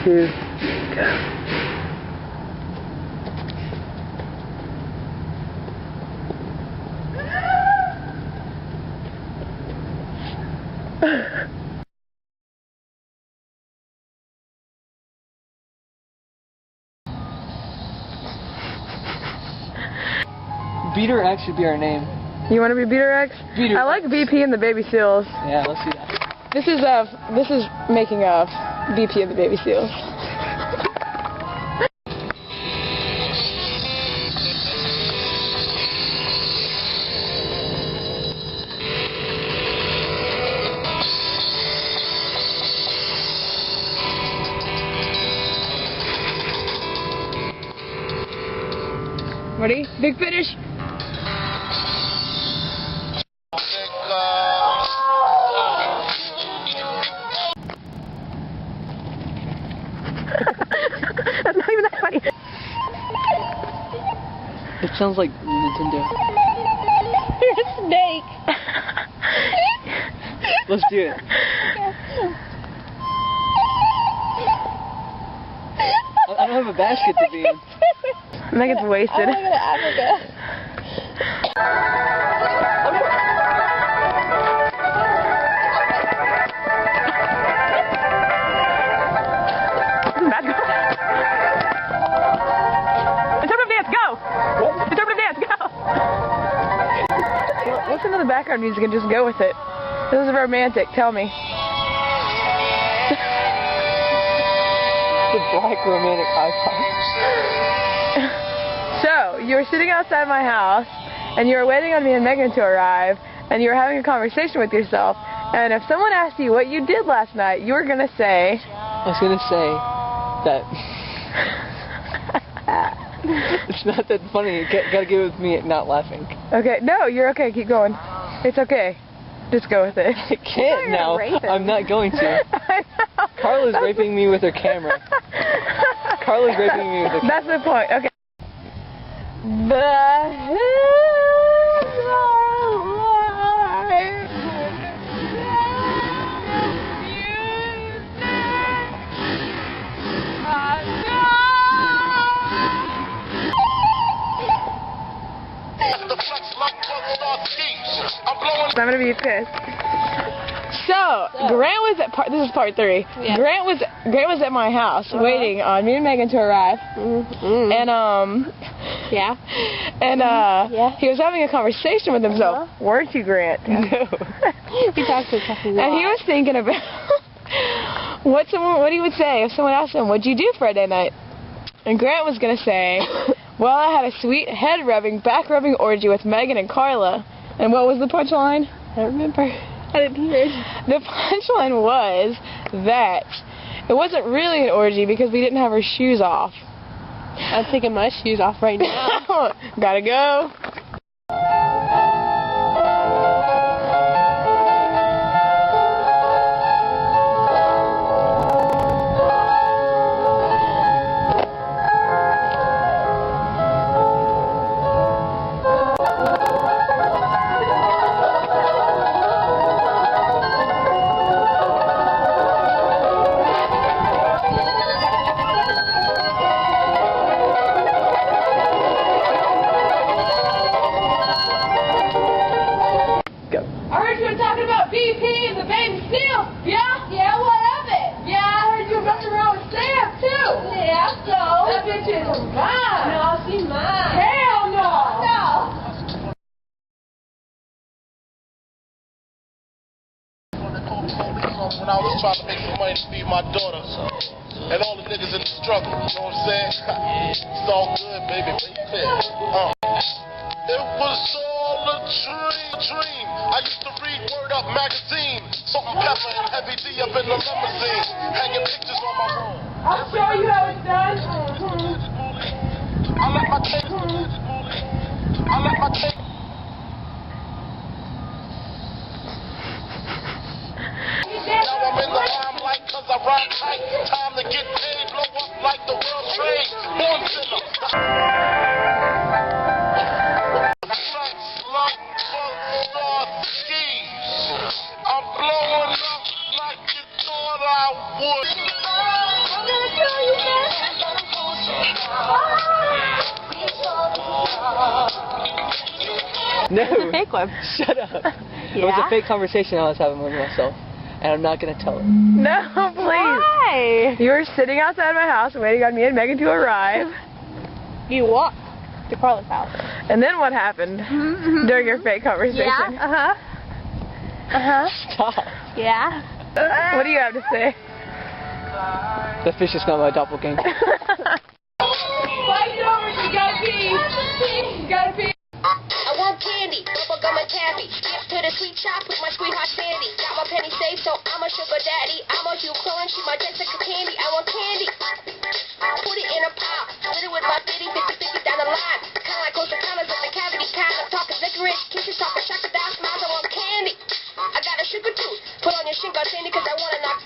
2, go. Beater X should be our name. You want to be Beater X? Beater I like BP and the Baby Seals. Yeah, let's see that. This is making of BP and the Baby Seals. Ready? Big finish. That's not even that funny. It sounds like Nintendo. You're a snake. Let's do it. I don't have a basket to be in. Megan's wasted. I want to go to Africa. Interpretive dance, go! Interpretive dance, go! Listen to the background music and just go with it. This is romantic, tell me. The black romantic icon. So, you were sitting outside my house, and you were waiting on me and Megan to arrive, and you were having a conversation with yourself, and if someone asked you what you did last night, you were going to say... I was going to say that... It's not that funny. You gotta get with me at not laughing. Okay, no, you're okay, keep going. It's okay. Just go with it. I can't now. I'm not going to. I know. Carla's raping me with her camera. Carla's raping me with her camera. That's the point, okay. I'm gonna be pissed. So Grant was at this is part 3. Yeah. Grant was at my house waiting on me and Megan to arrive. And Yeah. And Yeah. he was having a conversation with himself. Weren't you, Grant? No. He talks to himself a lot. And he was thinking about what he would say if someone asked him, "What'd you do Friday night?" And Grant was gonna say, "Well, I had a sweet head rubbing, back rubbing orgy with Megan and Carla." And what was the punchline? I don't remember. I didn't hear it. The punchline was that it wasn't really an orgy because we didn't have our shoes off. I'm taking my shoes off right now. Gotta go. Talking about BP and the Baby Seal. Yeah? Yeah, what of it? Yeah, I heard you were messing around with Sam, too. Yeah, so? That bitch is mine. No, she's mine. Hell no. No. When I was trying to make some money to feed my daughter. And all the niggas in the struggle, you know what I'm saying? It's all good, baby. It was all a dream. I used to read Word Up magazine. Salt and pepper and heavy D up in the limousine. Hanging pictures on my wall. I'll show you how it's done. I let my cake. Now I'm in the limelight cause I rhyme tight. Time to get paid, blow up like the world trade. Born sinner. I'm blowing up like you thought I would. No. It's a fake one. Shut up. It was a fake conversation I was having with myself, and I'm not gonna tell it. No, please. Why? You were sitting outside my house waiting on me and Megan to arrive. You walked to Carla's house. And then what happened during your fake conversation? Yeah. Stop. Yeah. What do you have to say? The fish is not my doppelganger. Fight it over, you gotta pee. You gotta pee. I want candy, bubblegum and taffy. Skip to the sweet shop with my sweetheart Sandy. Got my penny safe, so I'm a sugar daddy. I'm a Hugh Cullen, she my Jessica Candy. I want candy. Put it in a pop, split it with my 50 down the line. Kinda like Coastal Connors with the cavity kind. I'm talking licorice, kisses, talking chocolate, smiles. I want candy. I got a sugar tooth. Put on your shingle, Sandy, cause I wanna knock